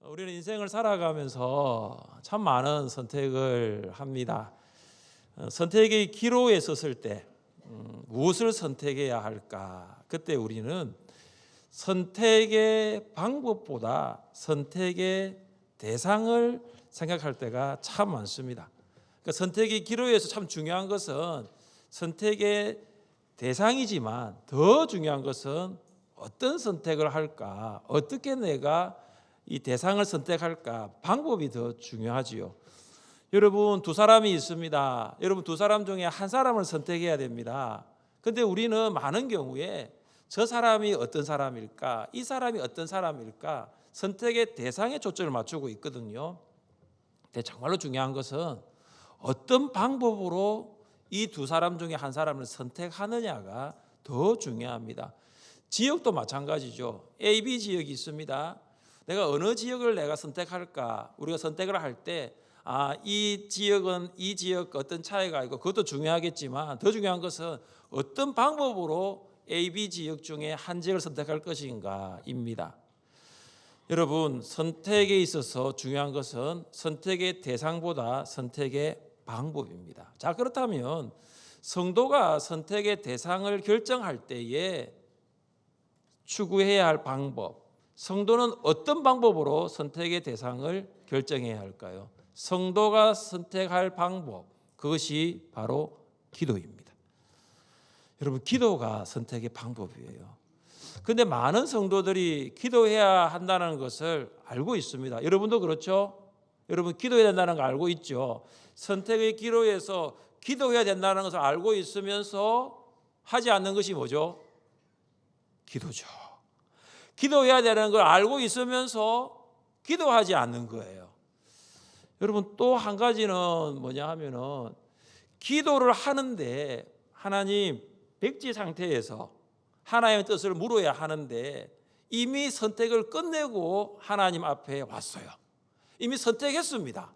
우리는 인생을 살아가면서 참 많은 선택을 합니다. 선택의 기로에 섰을 때 무엇을 선택해야 할까? 그때 우리는 선택의 방법보다 선택의 대상을 생각할 때가 참 많습니다. 그러니까 선택의 기로에서 참 중요한 것은 선택의 대상이지만 더 중요한 것은 어떤 선택을 할까? 어떻게 내가 이 대상을 선택할까? 방법이 더 중요하지요. 여러분 두 사람이 있습니다. 여러분 두 사람 중에 한 사람을 선택해야 됩니다. 근데 우리는 많은 경우에 저 사람이 어떤 사람일까? 이 사람이 어떤 사람일까? 선택의 대상에 초점을 맞추고 있거든요. 근데 정말로 중요한 것은 어떤 방법으로 이 두 사람 중에 한 사람을 선택하느냐가 더 중요합니다. 지역도 마찬가지죠. A, B 지역이 있습니다. 내가 어느 지역을 내가 선택할까? 우리가 선택을 할 때 이 지역은 이 지역 어떤 차이가 있고 그것도 중요하겠지만 더 중요한 것은 어떤 방법으로 A, B 지역 중에 한 지역을 선택할 것인가입니다. 여러분 선택에 있어서 중요한 것은 선택의 대상보다 선택의 방법입니다. 자, 그렇다면 성도가 선택의 대상을 결정할 때에 추구해야 할 방법, 성도는 어떤 방법으로 선택의 대상을 결정해야 할까요? 성도가 선택할 방법, 그것이 바로 기도입니다. 여러분 기도가 선택의 방법이에요. 그런데 많은 성도들이 기도해야 한다는 것을 알고 있습니다. 여러분도 그렇죠? 여러분 기도해야 된다는 거 알고 있죠? 선택의 기로에서 기도해야 된다는 것을 알고 있으면서 하지 않는 것이 뭐죠? 기도죠. 기도해야 되는 걸 알고 있으면서 기도하지 않는 거예요. 여러분 또 한 가지는 뭐냐 하면은 기도를 하는데 하나님 백지 상태에서 하나님의 뜻을 물어야 하는데 이미 선택을 끝내고 하나님 앞에 왔어요. 이미 선택했습니다.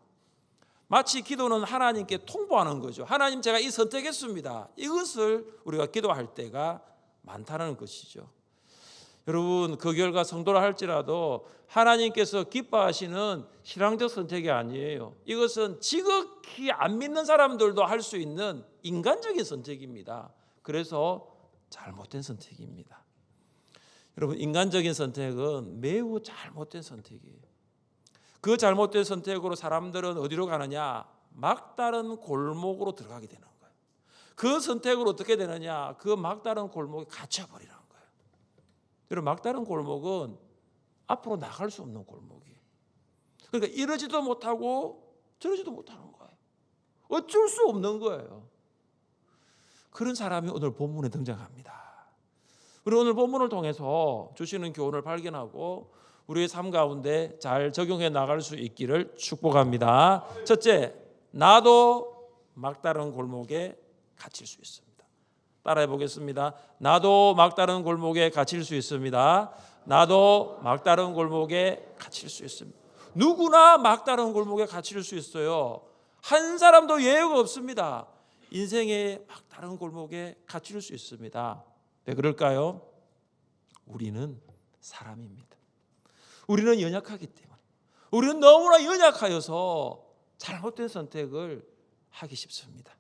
마치 기도는 하나님께 통보하는 거죠. 하나님 제가 이 선택했습니다. 이것을 우리가 기도할 때가 많다는 것이죠. 여러분 그 결과 성도라 할지라도 하나님께서 기뻐하시는 신앙적 선택이 아니에요. 이것은 지극히 안 믿는 사람들도 할 수 있는 인간적인 선택입니다. 그래서 잘못된 선택입니다. 여러분 인간적인 선택은 매우 잘못된 선택이에요. 그 잘못된 선택으로 사람들은 어디로 가느냐? 막다른 골목으로 들어가게 되는 거예요. 그 선택으로 어떻게 되느냐? 그 막다른 골목에 갇혀버리는 거예요. 여러분 막다른 골목은 앞으로 나갈 수 없는 골목이에요. 그러니까 이러지도 못하고 저러지도 못하는 거예요. 어쩔 수 없는 거예요. 그런 사람이 오늘 본문에 등장합니다. 우리 오늘 본문을 통해서 주시는 교훈을 발견하고 우리의 삶 가운데 잘 적용해 나갈 수 있기를 축복합니다. 첫째, 나도 막다른 골목에 갇힐 수 있습니다. 따라해 보겠습니다. 나도 막다른 골목에 갇힐 수 있습니다. 나도 막다른 골목에 갇힐 수 있습니다. 누구나 막다른 골목에 갇힐 수 있어요. 한 사람도 예외가 없습니다. 인생의 막다른 골목에 갇힐 수 있습니다. 왜 그럴까요? 우리는 사람입니다. 우리는 연약하기 때문에 우리는 너무나 연약하여서 잘못된 선택을 하기 쉽습니다.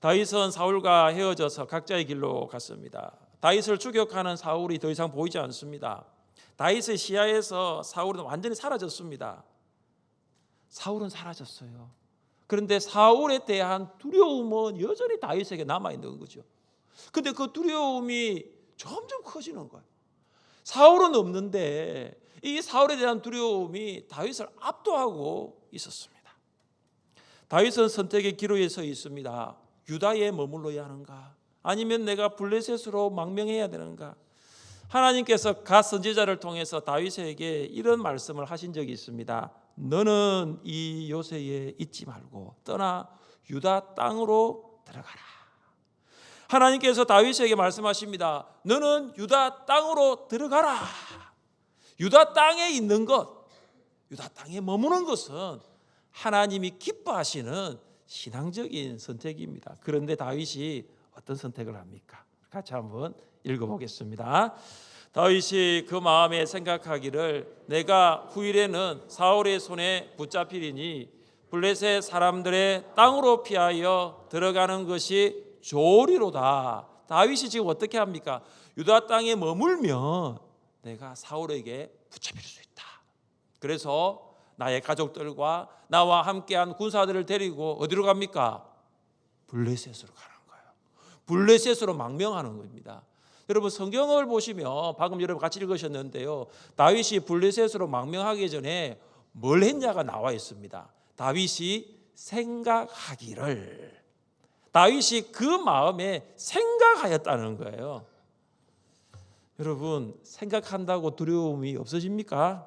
다윗은 사울과 헤어져서 각자의 길로 갔습니다. 다윗을 추격하는 사울이 더 이상 보이지 않습니다. 다윗의 시야에서 사울은 완전히 사라졌습니다. 사울은 사라졌어요. 그런데 사울에 대한 두려움은 여전히 다윗에게 남아있는 거죠. 그런데 그 두려움이 점점 커지는 거예요. 사울은 없는데 이 사울에 대한 두려움이 다윗을 압도하고 있었습니다. 다윗은 선택의 기로에 서 있습니다. 유다에 머물러야 하는가? 아니면 내가 블레셋으로 망명해야 되는가? 하나님께서 갓 선지자를 통해서 다윗에게 이런 말씀을 하신 적이 있습니다. 너는 이 요새에 있지 말고 떠나 유다 땅으로 들어가라. 하나님께서 다윗에게 말씀하십니다. 너는 유다 땅으로 들어가라. 유다 땅에 있는 것, 유다 땅에 머무는 것은 하나님이 기뻐하시는 신앙적인 선택입니다. 그런데 다윗이 어떤 선택을 합니까? 같이 한번 읽어보겠습니다. 다윗이 그 마음에 생각하기를 내가 후일에는 사울의 손에 붙잡히리니 블레셋 사람들의 땅으로 피하여 들어가는 것이 좋으리로다. 다윗이 지금 어떻게 합니까? 유다 땅에 머물면 내가 사울에게 붙잡힐 수 있다. 그래서 나의 가족들과 나와 함께한 군사들을 데리고 어디로 갑니까? 블레셋으로 가는 거예요. 블레셋으로 망명하는 겁니다. 여러분 성경을 보시면 방금 여러분 같이 읽으셨는데요. 다윗이 블레셋으로 망명하기 전에 뭘 했냐가 나와 있습니다. 다윗이 생각하기를. 다윗이 그 마음에 생각하였다는 거예요. 여러분 생각한다고 두려움이 없어집니까?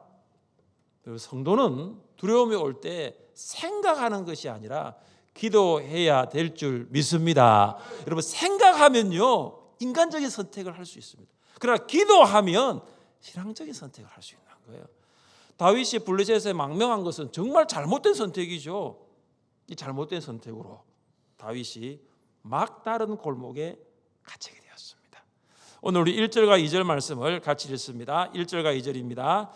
여러분, 성도는 두려움이 올 때 생각하는 것이 아니라 기도해야 될 줄 믿습니다. 여러분 생각하면요 인간적인 선택을 할 수 있습니다. 그러나 기도하면 신앙적인 선택을 할 수 있는 거예요. 다윗이 블레셋에 망명한 것은 정말 잘못된 선택이죠. 이 잘못된 선택으로 다윗이 막다른 골목에 갇히게 되었습니다. 오늘 우리 1절과 2절 말씀을 같이 읽습니다. 1절과 2절입니다.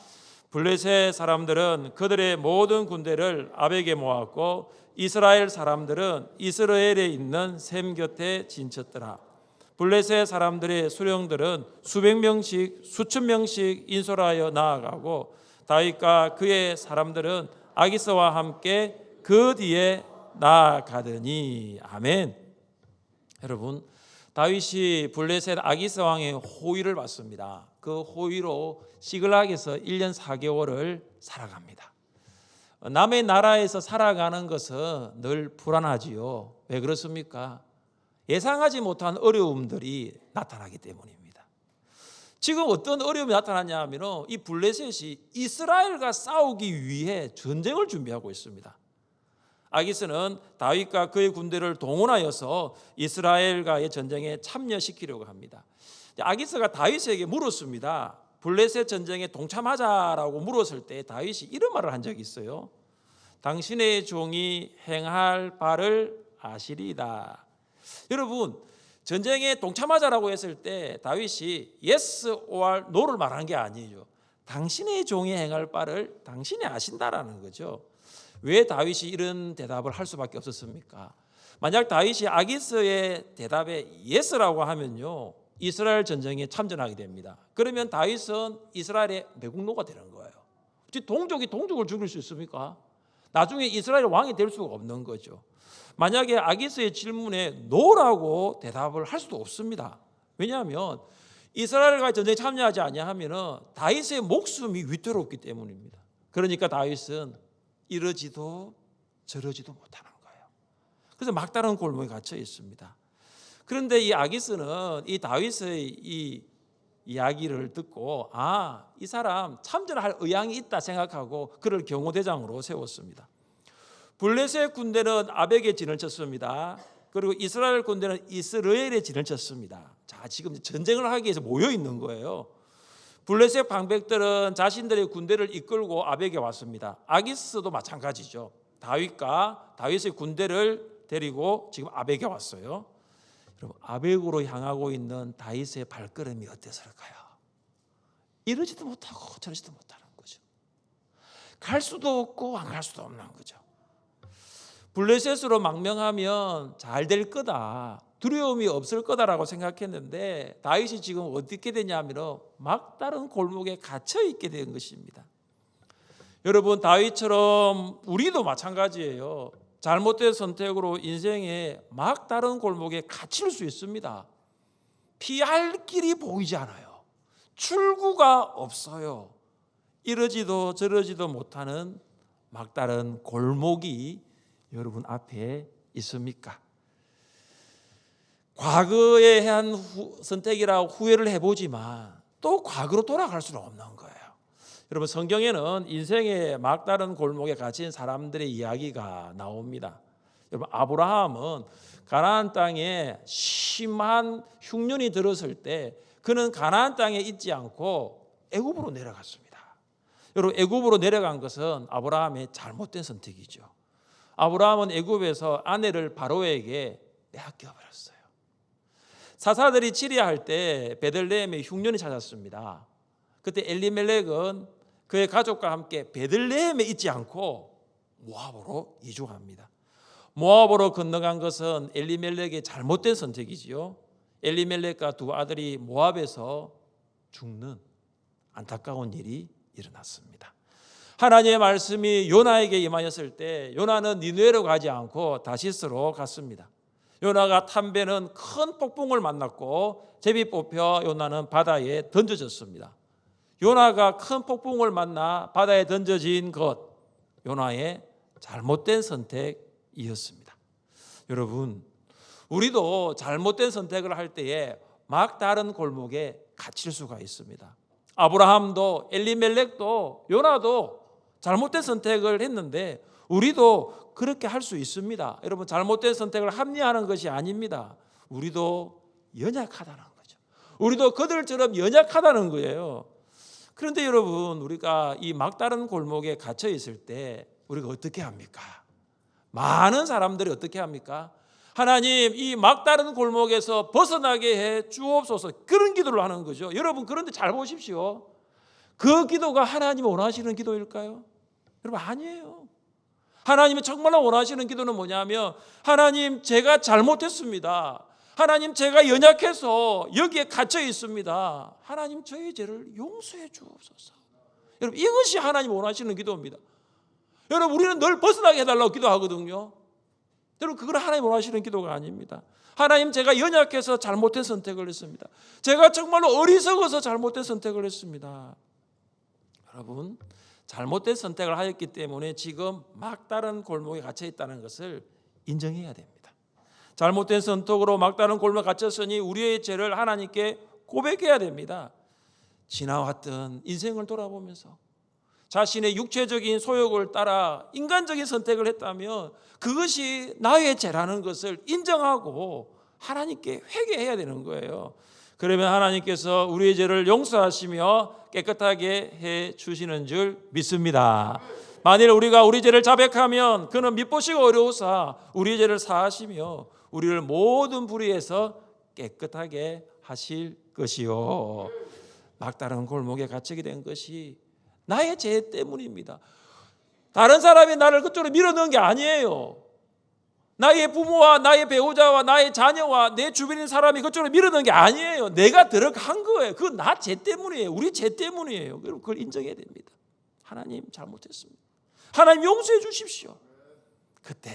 블레셋 사람들은 그들의 모든 군대를 아벡에 모았고 이스라엘 사람들은 이스라엘에 있는 셈 곁에 진쳤더라. 블레셋 사람들의 수령들은 수백 명씩 수천 명씩 인솔하여 나아가고 다윗과 그의 사람들은 아기스와 함께 그 뒤에 나아가더니. 아멘. 여러분 다윗이 블레셋 아기스 왕의 호위를 받습니다. 그 호위로 시글락에서 1년 4개월을 살아갑니다. 남의 나라에서 살아가는 것은 늘 불안하지요. 왜 그렇습니까? 예상하지 못한 어려움들이 나타나기 때문입니다. 지금 어떤 어려움이 나타났냐 하면 이 블레셋이 이스라엘과 싸우기 위해 전쟁을 준비하고 있습니다. 아기스는 다윗과 그의 군대를 동원하여서 이스라엘과의 전쟁에 참여시키려고 합니다. 아기스가 다윗에게 물었습니다. 블레셋 전쟁에 동참하자라고 물었을 때 다윗이 이런 말을 한 적이 있어요. 당신의 종이 행할 바를 아시리이다. 여러분 전쟁에 동참하자라고 했을 때 다윗이 yes or no를 말하는 게 아니에요. 당신의 종이 행할 바를 당신이 아신다라는 거죠. 왜 다윗이 이런 대답을 할 수밖에 없었습니까? 만약 다윗이 아기스의 대답에 yes라고 하면요 이스라엘 전쟁에 참전하게 됩니다. 그러면 다윗은 이스라엘의 매국노가 되는 거예요. 동족이 동족을 죽일 수 있습니까? 나중에 이스라엘 왕이 될 수가 없는 거죠. 만약에 아기스의 질문에 노라고 대답을 할 수도 없습니다. 왜냐하면 이스라엘과 전쟁에 참여하지 아니하면 다윗의 목숨이 위태롭기 때문입니다. 그러니까 다윗은 이러지도 저러지도 못하는 거예요. 그래서 막다른 골목에 갇혀 있습니다. 그런데 이 아기스는 이 다윗의 이 이야기를 듣고 이 사람 참전할 의향이 있다 생각하고 그를 경호대장으로 세웠습니다. 블레셋 군대는 아벡에 진을 쳤습니다. 그리고 이스라엘 군대는 이스라엘에 진을 쳤습니다. 자, 지금 전쟁을 하기 위해서 모여 있는 거예요. 블레셋 방백들은 자신들의 군대를 이끌고 아벡에 왔습니다. 아기스도 마찬가지죠. 다윗과 다윗의 군대를 데리고 지금 아벡에 왔어요. 여러분, 아벡으로 향하고 있는 다윗의 발걸음이 어땠을까요? 이러지도 못하고 저러지도 못하는 거죠. 갈 수도 없고 안 갈 수도 없는 거죠. 블레셋으로 망명하면 잘 될 거다, 두려움이 없을 거다라고 생각했는데 다윗이 지금 어떻게 되냐면 막다른 골목에 갇혀 있게 된 것입니다. 여러분 다윗처럼 우리도 마찬가지예요. 잘못된 선택으로 인생에 막다른 골목에 갇힐 수 있습니다. 피할 길이 보이지 않아요. 출구가 없어요. 이러지도 저러지도 못하는 막다른 골목이 여러분 앞에 있습니까? 과거에 한 선택이라고 후회를 해보지만 또 과거로 돌아갈 수는 없는 거예요. 여러분 성경에는 인생의 막다른 골목에 갇힌 사람들의 이야기가 나옵니다. 여러분 아브라함은 가나안 땅에 심한 흉년이 들었을 때 그는 가나안 땅에 있지 않고 애굽으로 내려갔습니다. 여러분 애굽으로 내려간 것은 아브라함의 잘못된 선택이죠. 아브라함은 애굽에서 아내를 바로에게 빼앗겨 버렸어요. 사사들이 치리할 때 베들레헴에 흉년이 찾았습니다. 그때 엘리멜렉은 그의 가족과 함께 베들레헴에 있지 않고 모압으로 이주합니다. 모압으로 건너간 것은 엘리멜렉의 잘못된 선택이지요. 엘리멜렉과 두 아들이 모압에서 죽는 안타까운 일이 일어났습니다. 하나님의 말씀이 요나에게 임하였을 때 요나는 니느웨로 가지 않고 다시스로 갔습니다. 요나가 탐배는 큰 폭풍을 만났고 제비 뽑혀 요나는 바다에 던져졌습니다. 요나가 큰 폭풍을 만나 바다에 던져진 것, 요나의 잘못된 선택이었습니다. 여러분, 우리도 잘못된 선택을 할 때에 막 다른 골목에 갇힐 수가 있습니다. 아브라함도 엘리멜렉도 요나도 잘못된 선택을 했는데 우리도 그렇게 할 수 있습니다. 여러분, 잘못된 선택을 합리화하는 것이 아닙니다. 우리도 연약하다는 거죠. 우리도 그들처럼 연약하다는 거예요. 그런데 여러분, 우리가 이 막다른 골목에 갇혀 있을 때 우리가 어떻게 합니까? 많은 사람들이 어떻게 합니까? 하나님, 이 막다른 골목에서 벗어나게 해 주옵소서, 그런 기도를 하는 거죠. 여러분, 그런데 잘 보십시오. 그 기도가 하나님이 원하시는 기도일까요? 여러분, 아니에요. 하나님이 정말로 원하시는 기도는 뭐냐면, 하나님, 제가 잘못했습니다. 하나님, 제가 연약해서 여기에 갇혀 있습니다. 하나님, 저의 죄를 용서해 주옵소서. 여러분, 이것이 하나님 원하시는 기도입니다. 여러분, 우리는 늘 벗어나게 해달라고 기도하거든요. 여러분, 그건 하나님 원하시는 기도가 아닙니다. 하나님, 제가 연약해서 잘못된 선택을 했습니다. 제가 정말로 어리석어서 잘못된 선택을 했습니다. 여러분, 잘못된 선택을 하였기 때문에 지금 막다른 골목에 갇혀 있다는 것을 인정해야 됩니다. 잘못된 선택으로 막다른 골목에 갇혔으니 우리의 죄를 하나님께 고백해야 됩니다. 지나왔던 인생을 돌아보면서 자신의 육체적인 소욕을 따라 인간적인 선택을 했다면 그것이 나의 죄라는 것을 인정하고 하나님께 회개해야 되는 거예요. 그러면 하나님께서 우리의 죄를 용서하시며 깨끗하게 해 주시는 줄 믿습니다. 만일 우리가 우리 죄를 자백하면 그는 미보시고 어려우사 우리의 죄를 사하시며 우리를 모든 불의에서 깨끗하게 하실 것이요. 막다른 골목에 갇히게 된 것이 나의 죄 때문입니다. 다른 사람이 나를 그쪽으로 밀어넣은 게 아니에요. 나의 부모와 나의 배우자와 나의 자녀와 내 주변인 사람이 그쪽으로 밀어넣은 게 아니에요. 내가 들어간 거예요. 그건 나 죄 때문이에요. 우리 죄 때문이에요. 여러분, 그걸 인정해야 됩니다. 하나님, 잘못했습니다. 하나님, 용서해 주십시오. 그때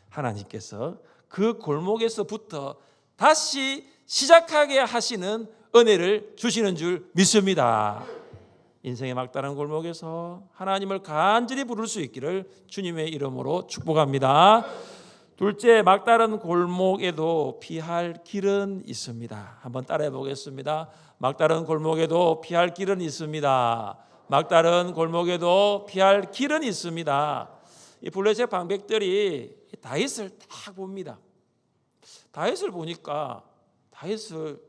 하나님께서 그 골목에서부터 다시 시작하게 하시는 은혜를 주시는 줄 믿습니다. 인생의 막다른 골목에서 하나님을 간절히 부를 수 있기를 주님의 이름으로 축복합니다. 둘째, 막다른 골목에도 피할 길은 있습니다. 한번 따라해 보겠습니다. 막다른 골목에도 피할 길은 있습니다. 막다른 골목에도 피할 길은 있습니다. 이 블레셋 방백들이 다윗을 딱 봅니다. 다윗을 보니까 다윗을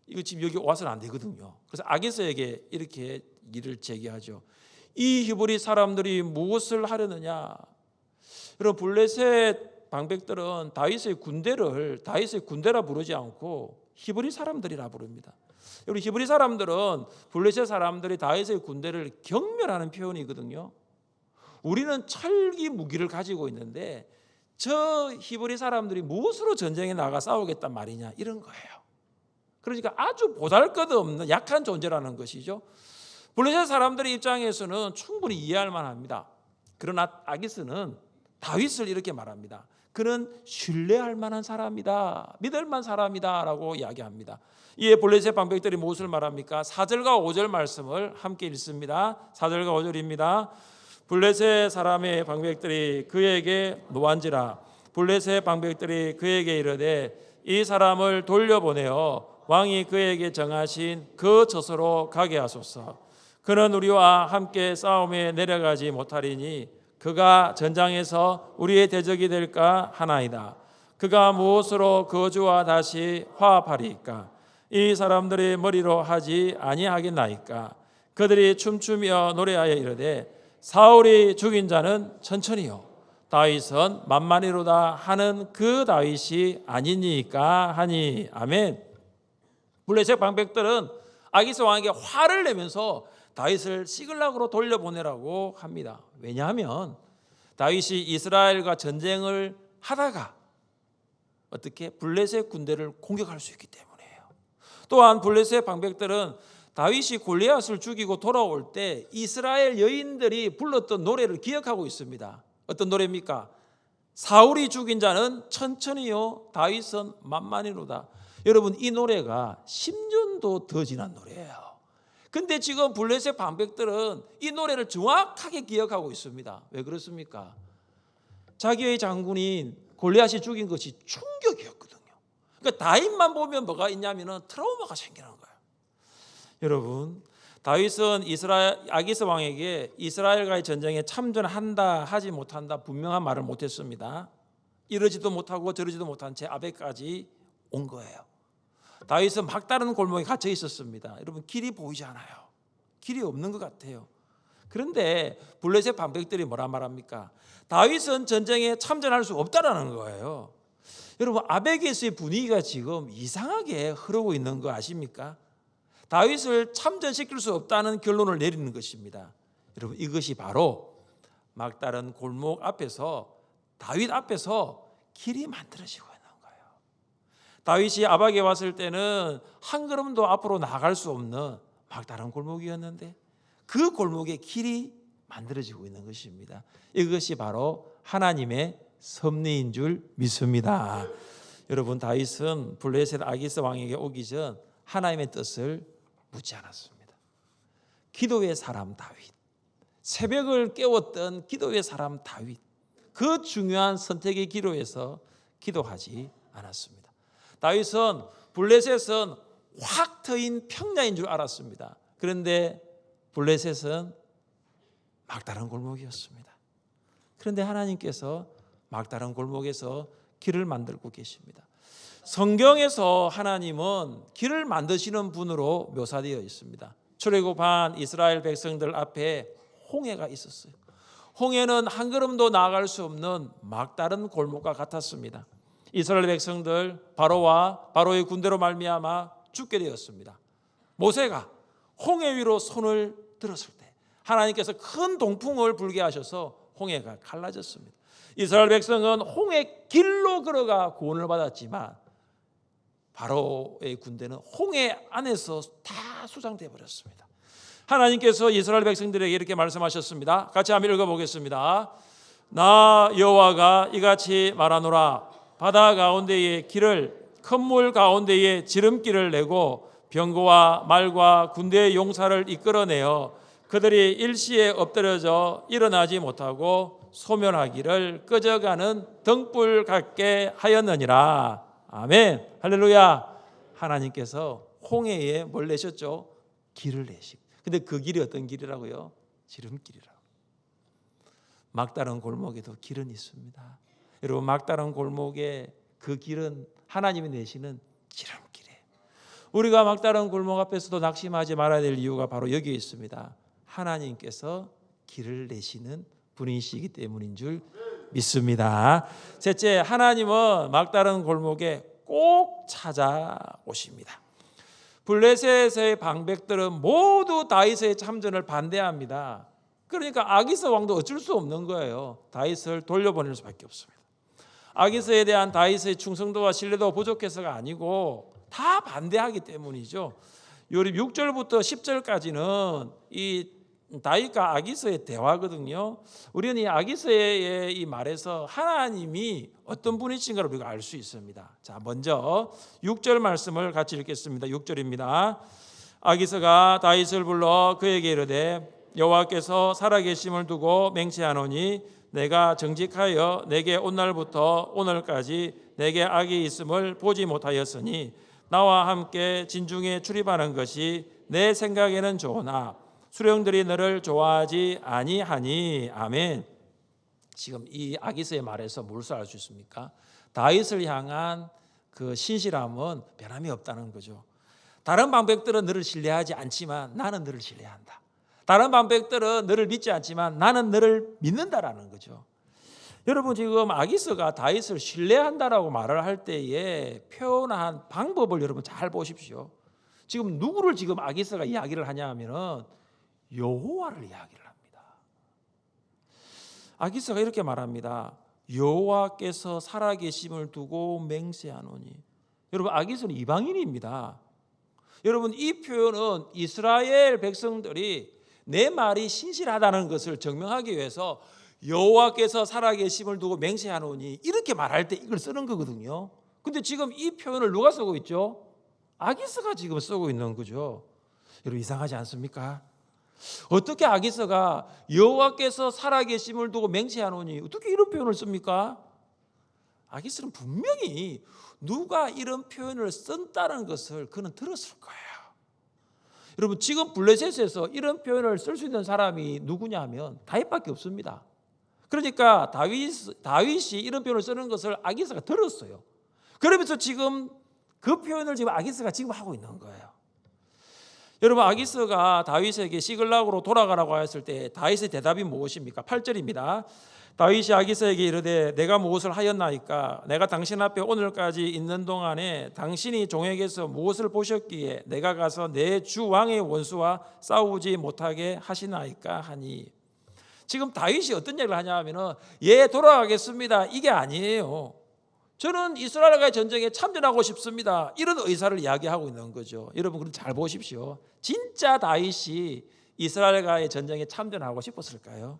이거 지금 여기 와서는 안 되거든요. 그래서 아기스에게 이렇게 일을 제기하죠. 이 히브리 사람들이 무엇을 하려느냐? 여러분, 블레셋 방백들은 다윗의 군대라 부르지 않고 히브리 사람들이라 부릅니다. 우리 히브리 사람들은 블레셋 사람들이 다윗의 군대를 경멸하는 표현이거든요. 우리는 철기 무기를 가지고 있는데 저 히브리 사람들이 무엇으로 전쟁에 나가 싸우겠단 말이냐, 이런 거예요. 그러니까 아주 보잘것없는 약한 존재라는 것이죠. 블레셋 사람들의 입장에서는 충분히 이해할 만합니다. 그러나 아기스는 다윗을 이렇게 말합니다. 그는 신뢰할 만한 사람이다, 믿을 만한 사람이다 라고 이야기합니다. 이에 블레셋 방백들이 무엇을 말합니까? 4절과 5절 말씀을 함께 읽습니다. 4절과 5절입니다. 블레셋 사람의 방백들이 그에게 노한지라. 블레셋 방백들이 그에게 이르되 이 사람을 돌려보내어 왕이 그에게 정하신 그 저소로 가게 하소서. 그는 우리와 함께 싸움에 내려가지 못하리니 그가 전장에서 우리의 대적이 될까 하나이다. 그가 무엇으로 거주와 다시 화합하리이까? 이 사람들의 머리로 하지 아니하겠나이까? 그들이 춤추며 노래하여 이르되 사울이 죽인 자는 천천히요 다윗은 만만히로다 하는 그 다윗이 아니니까 하니. 아멘. 블레셋 방백들은 아기스 왕에게 화를 내면서 다윗을 시글락으로 돌려보내라고 합니다. 왜냐하면 다윗이 이스라엘과 전쟁을 하다가 어떻게 블레셋 군대를 공격할 수 있기 때문이에요. 또한 블레셋 방백들은 다윗이 골리앗을 죽이고 돌아올 때 이스라엘 여인들이 불렀던 노래를 기억하고 있습니다. 어떤 노래입니까? 사울이 죽인 자는 천천히요, 다윗은 만만히로다. 여러분, 이 노래가 10년도 더 지난 노래예요. 근데 지금 블레셋 방백들은 이 노래를 정확하게 기억하고 있습니다. 왜 그렇습니까? 자기의 장군인 골리앗이 죽인 것이 충격이었거든요. 그러니까 다윗만 보면 뭐가 있냐면은 트라우마가 생기는 거예요. 여러분, 다윗은 아기스 왕에게 이스라엘과의 전쟁에 참전한다 하지 못한다 분명한 말을 못했습니다. 이러지도 못하고 저러지도 못한 채 아베까지 온 거예요. 다윗은 막다른 골목에 갇혀 있었습니다. 여러분, 길이 보이지 않아요. 길이 없는 것 같아요. 그런데 블레셋 방백들이 뭐라 말합니까? 다윗은 전쟁에 참전할 수 없다라는 거예요. 여러분, 아벡에서의 분위기가 지금 이상하게 흐르고 있는 거 아십니까? 다윗을 참전시킬 수 없다는 결론을 내리는 것입니다. 여러분, 이것이 바로 막다른 골목 앞에서 다윗 앞에서 길이 만들어지고 있는 거예요. 다윗이 아박에 왔을 때는 한 걸음도 앞으로 나갈 수 없는 막다른 골목이었는데 그 골목에 길이 만들어지고 있는 것입니다. 이것이 바로 하나님의 섭리인 줄 믿습니다. 여러분, 다윗은 블레셋 아기스 왕에게 오기 전 하나님의 뜻을 묻지 않았습니다. 기도의 사람 다윗, 새벽을 깨웠던 기도의 사람 다윗, 그 중요한 선택의 기로에서 기도하지 않았습니다. 다윗은 블레셋은 확 트인 평야인 줄 알았습니다. 그런데 블레셋은 막다른 골목이었습니다. 그런데 하나님께서 막다른 골목에서 길을 만들고 계십니다. 성경에서 하나님은 길을 만드시는 분으로 묘사되어 있습니다. 출애굽한 이스라엘 백성들 앞에 홍해가 있었어요. 홍해는 한 걸음도 나아갈 수 없는 막다른 골목과 같았습니다. 이스라엘 백성들 바로의 군대로 말미암아 죽게 되었습니다. 모세가 홍해 위로 손을 들었을 때 하나님께서 큰 동풍을 불게 하셔서 홍해가 갈라졌습니다. 이스라엘 백성은 홍해 길로 걸어가 구원을 받았지만 바로의 군대는 홍해 안에서 다 수장되어 버렸습니다. 하나님께서 이스라엘 백성들에게 이렇게 말씀하셨습니다. 같이 한번 읽어보겠습니다. 나 여호와가 이같이 말하노라. 바다 가운데의 길을 큰 물 가운데에 지름길을 내고 병거와 말과 군대의 용사를 이끌어내어 그들이 일시에 엎드려져 일어나지 못하고 소멸하기를 꺼져가는 등불 같게 하였느니라. 아멘. 할렐루야. 하나님께서 홍해에 뭘 내셨죠? 길을 내시고. 근데 그 길이 어떤 길이라고요? 지름길이라고. 막다른 골목에도 길은 있습니다. 여러분, 막다른 골목에 그 길은 하나님이 내시는 지름길이에요. 우리가 막다른 골목 앞에서도 낙심하지 말아야 될 이유가 바로 여기에 있습니다. 하나님께서 길을 내시는 분이시기 때문인 줄 믿습니다. 셋째, 하나님은 막다른 골목에 꼭 찾아오십니다. 블레셋의 방백들은 모두 다윗의 참전을 반대합니다. 그러니까 아기스 왕도 어쩔 수 없는 거예요. 다윗을 돌려보낼 수밖에 없습니다. 아기스에 대한 다윗의 충성도와 신뢰도가 부족해서가 아니고 다 반대하기 때문이죠. 요리 6절부터 10절까지는 이 다윗과 아기스의 대화거든요. 우리는 이 아기스의 이 말에서 하나님이 어떤 분이신가를 우리가 알 수 있습니다. 자, 먼저 6절 말씀을 같이 읽겠습니다. 6절입니다. 아기스가 다윗을 불러 그에게 이르되 여호와께서 살아계심을 두고 맹세하노니 내가 정직하여 내게 온 날부터 오늘까지 내게 악이 있음을 보지 못하였으니 나와 함께 진중에 출입하는 것이 내 생각에는 좋으나 수령들이 너를 좋아하지 아니하니. 아멘. 지금 이 아기스의 말에서 무엇을 알 수 있습니까? 다윗을 향한 그 신실함은 변함이 없다는 거죠. 다른 방백들은 너를 신뢰하지 않지만 나는 너를 신뢰한다. 다른 방백들은 너를 믿지 않지만 나는 너를 믿는다라는 거죠. 여러분, 지금 아기스가 다윗을 신뢰한다라고 말을 할 때에 표현한 방법을 여러분 잘 보십시오. 지금 누구를 지금 아기스가 이야기를 하냐 하면은 여호와를 이야기를 합니다. 아기스가 이렇게 말합니다. 여호와께서 살아계심을 두고 맹세하노니. 여러분, 아기스는 이방인입니다. 여러분, 이 표현은 이스라엘 백성들이 내 말이 신실하다는 것을 증명하기 위해서 여호와께서 살아계심을 두고 맹세하노니 이렇게 말할 때 이걸 쓰는 거거든요. 근데 지금 이 표현을 누가 쓰고 있죠? 아기스가 지금 쓰고 있는 거죠. 여러분, 이상하지 않습니까? 어떻게 아기스가 여호와께서 살아계심을 두고 맹세하노니 어떻게 이런 표현을 씁니까? 아기스는 분명히 누가 이런 표현을 쓴다는 것을 그는 들었을 거예요. 여러분, 지금 블레셋에서 이런 표현을 쓸 수 있는 사람이 누구냐면 다윗밖에 없습니다. 그러니까 다윗이 이런 표현을 쓰는 것을 아기스가 들었어요. 그러면서 지금 그 표현을 지금 아기스가 지금 하고 있는 거예요. 여러분, 아기스가 다윗에게 시글락으로 돌아가라고 했을 때 다윗의 대답이 무엇입니까? 8절입니다. 다윗이 아기스에게 이르되 내가 무엇을 하였나이까? 내가 당신 앞에 오늘까지 있는 동안에 당신이 종에게서 무엇을 보셨기에 내가 가서 내 주 왕의 원수와 싸우지 못하게 하시나이까 하니. 지금 다윗이 어떤 얘기를 하냐 하면은 예, 돌아가겠습니다, 이게 아니에요. 저는 이스라엘과의 전쟁에 참전하고 싶습니다, 이런 의사를 이야기하고 있는 거죠. 여러분, 그럼 잘 보십시오. 진짜 다윗이 이스라엘과의 전쟁에 참전하고 싶었을까요?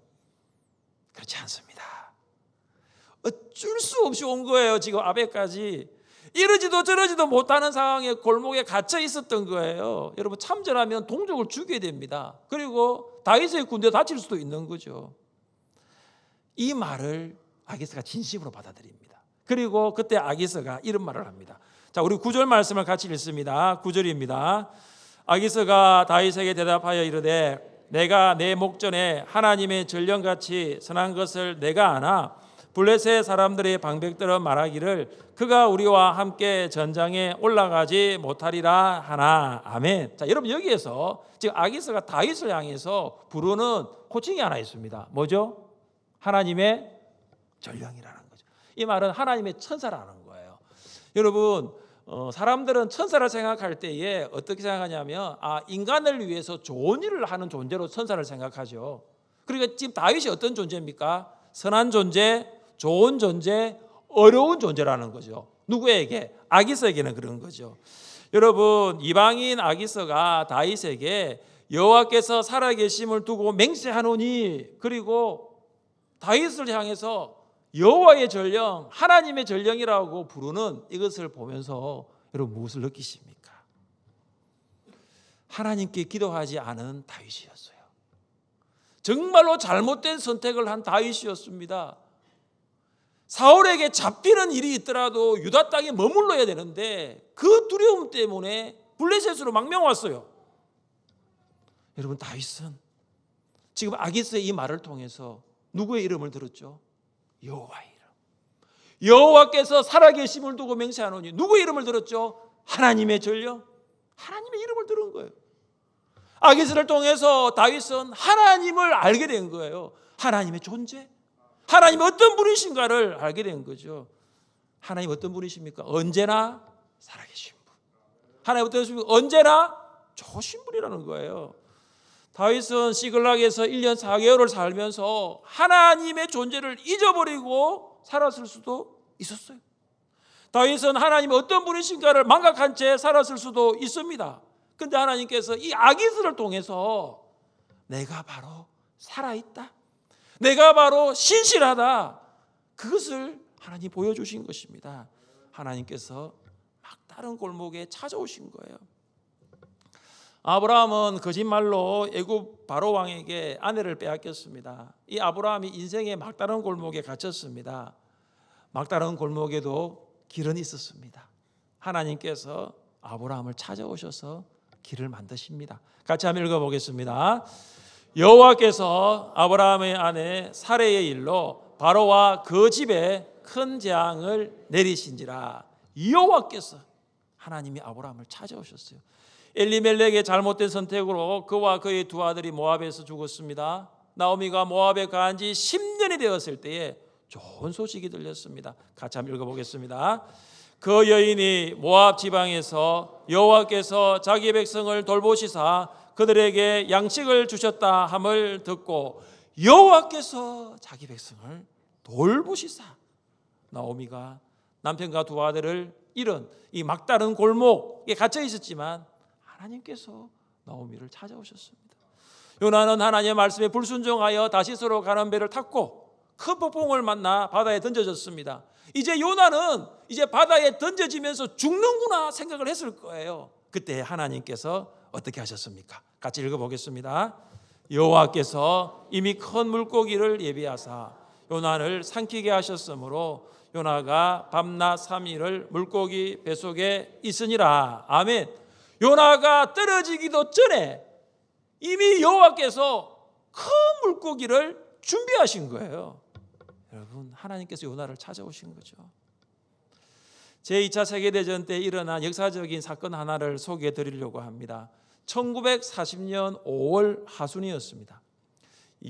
그렇지 않습니다. 어쩔 수 없이 온 거예요. 지금 아베까지 이러지도 저러지도 못하는 상황에 골목에 갇혀 있었던 거예요. 여러분, 참전하면 동족을 죽여야 됩니다. 그리고 다윗의 군대 다칠 수도 있는 거죠. 이 말을 아기스가 진심으로 받아들입니다. 그리고 그때 아기스가 이런 말을 합니다. 자, 우리 9절 말씀을 같이 읽습니다. 9절입니다. 아기스가 다윗에게 대답하여 이르되 내가 내 목전에 하나님의 전령같이 선한 것을 내가 아나 블레셋 사람들의 방백들은 말하기를 그가 우리와 함께 전장에 올라가지 못하리라 하나. 아멘. 자, 여러분, 여기에서 지금 아기스가 다윗을 향해서 부르는 호칭이 하나 있습니다. 뭐죠? 하나님의 전령이라는 거죠. 이 말은 하나님의 천사라는 거예요. 여러분, 사람들은 천사를 생각할 때에 어떻게 생각하냐면 인간을 위해서 좋은 일을 하는 존재로 천사를 생각하죠. 그러니까 지금 다윗이 어떤 존재입니까? 선한 존재, 좋은 존재, 어려운 존재라는 거죠. 누구에게? 아기스에게는 그런 거죠. 여러분, 이방인 아기스가 다윗에게 여호와께서 살아계심을 두고 맹세하노니, 그리고 다윗을 향해서 여호와의 전령, 하나님의 전령이라고 부르는 이것을 보면서 여러분, 무엇을 느끼십니까? 하나님께 기도하지 않은 다윗이었어요. 정말로 잘못된 선택을 한 다윗이었습니다. 사울에게 잡히는 일이 있더라도 유다 땅에 머물러야 되는데 그 두려움 때문에 블레셋으로 망명 왔어요. 여러분, 다윗은 지금 아기스의 이 말을 통해서 누구의 이름을 들었죠? 여호와의 이름. 여호와께서 살아계심을 두고 맹세하노니. 누구의 이름을 들었죠? 하나님의 전령, 하나님의 이름을 들은 거예요. 아기스를 통해서 다윗은 하나님을 알게 된 거예요. 하나님의 존재, 하나님이 어떤 분이신가를 알게 된 거죠. 하나님 어떤 분이십니까? 언제나 살아계신 분. 하나님 어떤 분이십니까? 언제나 좋으신 분이라는 거예요. 다윗은 시글락에서 1년 4개월을 살면서 하나님의 존재를 잊어버리고 살았을 수도 있었어요. 다윗은 하나님이 어떤 분이신가를 망각한 채 살았을 수도 있습니다. 그런데 하나님께서 이 아기스를 통해서 내가 바로 살아있다, 내가 바로 신실하다, 그것을 하나님 보여주신 것입니다. 하나님께서 막다른 골목에 찾아오신 거예요. 아브라함은 거짓말로 애굽 바로 왕에게 아내를 빼앗겼습니다. 이 아브라함이 인생의 막다른 골목에 갇혔습니다. 막다른 골목에도 길은 있었습니다. 하나님께서 아브라함을 찾아오셔서 길을 만드십니다. 같이 한번 읽어보겠습니다. 여호와께서 아브라함의 아내 사레의 일로 바로와 그 집에 큰 재앙을 내리신지라. 여호와께서, 하나님이 아브라함을 찾아오셨어요. 엘리멜렉의 잘못된 선택으로 그와 그의 두 아들이 모압에서 죽었습니다. 나오미가 모압에 가한 지 10년이 되었을 때에 좋은 소식이 들렸습니다. 같이 한번 읽어보겠습니다. 그 여인이 모압 지방에서 여호와께서 자기 백성을 돌보시사 그들에게 양식을 주셨다 함을 듣고 여호와께서 자기 백성을 돌보시사 나오미가 남편과 두 아들을 잃은 이 막다른 골목에 갇혀 있었지만 하나님께서 나오미를 찾아오셨습니다. 요나는 하나님의 말씀에 불순종하여 다시스로 가는 배를 탔고 큰 폭풍을 만나 바다에 던져졌습니다. 이제 요나는 이제 바다에 던져지면서 죽는구나 생각을 했을 거예요. 그때 하나님께서 어떻게 하셨습니까? 같이 읽어보겠습니다. 여호와께서 이미 큰 물고기를 예비하사 요나를 삼키게 하셨으므로 요나가 밤낮 3일을 물고기 뱃속에 있으니라. 아멘. 요나가 떨어지기도 전에 이미 여호와께서 큰 물고기를 준비하신 거예요. 여러분, 하나님께서 요나를 찾아오신 거죠. 제2차 세계대전 때 일어난 역사적인 사건 하나를 소개해 드리려고 합니다. 1940년 5월 하순이었습니다.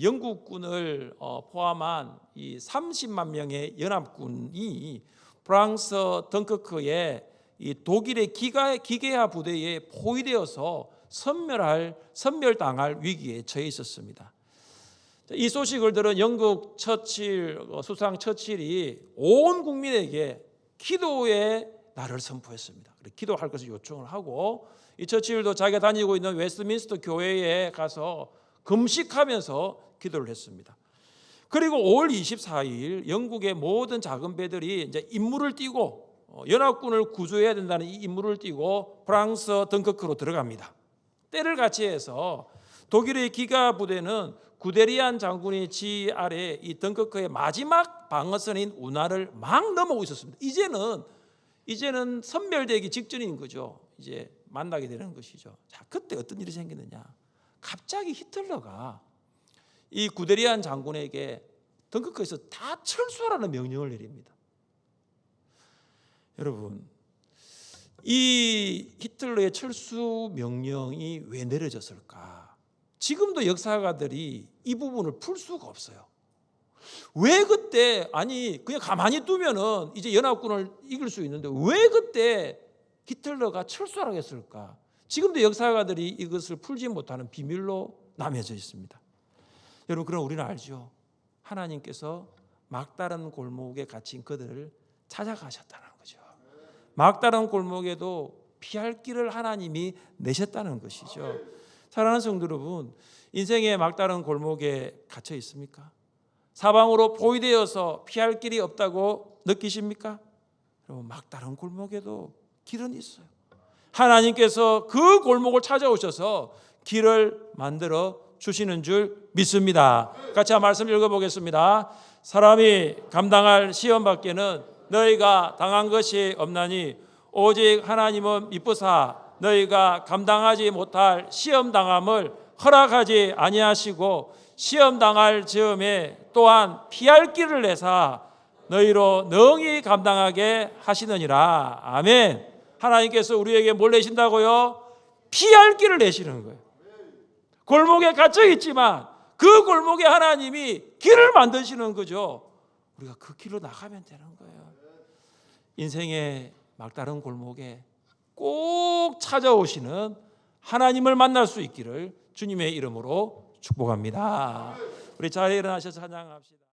영국군을 포함한 이 30만 명의 연합군이 프랑스 덩커크의 이 독일의 기계화 부대에 포위되어서 섬멸당할 위기에 처해 있었습니다. 이 소식을 들은 영국 수상 처칠이 온 국민에게 기도의 날을 선포했습니다. 기도할 것을 요청을 하고 이 처칠도 자기가 다니고 있는 웨스트민스터 교회에 가서 금식하면서 기도를 했습니다. 그리고 5월 24일 영국의 모든 작은 배들이 이제 임무를 띠고 연합군을 구조해야 된다는 이 임무를 띠고 프랑스 덩커크로 들어갑니다. 때를 같이 해서 독일의 기가 부대는 구데리안 장군의 지휘 아래 이 덩커크의 마지막 방어선인 운하를 막 넘어오고 있었습니다. 이제는 섬멸되기 직전인 거죠. 이제 만나게 되는 것이죠. 자, 그때 어떤 일이 생기느냐? 갑자기 히틀러가 이 구데리안 장군에게 덩커크에서 다 철수하라는 명령을 내립니다. 여러분, 이 히틀러의 철수 명령이 왜 내려졌을까? 지금도 역사가들이 이 부분을 풀 수가 없어요. 왜 그때 그냥 가만히 두면은 이제 연합군을 이길 수 있는데 왜 그때 히틀러가 철수하라고 했을까? 지금도 역사가들이 이것을 풀지 못하는 비밀로 남겨져 있습니다. 여러분, 그럼 우리는 알죠. 하나님께서 막다른 골목에 갇힌 그들을 찾아가셨다는 거죠. 막다른 골목에도 피할 길을 하나님이 내셨다는 것이죠. 사랑하는 성도 여러분, 인생의 막다른 골목에 갇혀 있습니까? 사방으로 포위되어서 피할 길이 없다고 느끼십니까? 여러분, 막다른 골목에도 길은 있어요. 하나님께서 그 골목을 찾아오셔서 길을 만들어 주시는 줄 믿습니다. 같이 한 말씀 읽어보겠습니다. 사람이 감당할 시험 밖에는 너희가 당한 것이 없나니 오직 하나님은 미쁘사 너희가 감당하지 못할 시험 당함을 허락하지 아니하시고 시험 당할 즈음에 또한 피할 길을 내사 너희로 능히 감당하게 하시느니라. 아멘. 하나님께서 우리에게 뭘 내신다고요? 피할 길을 내시는 거예요. 골목에 갇혀 있지만 그 골목에 하나님이 길을 만드시는 거죠. 우리가 그 길로 나가면 되는 거예요. 인생의 막다른 골목에 꼭 찾아오시는 하나님을 만날 수 있기를 주님의 이름으로 축복합니다. 우리 자리에 일어나셔서 찬양합시다.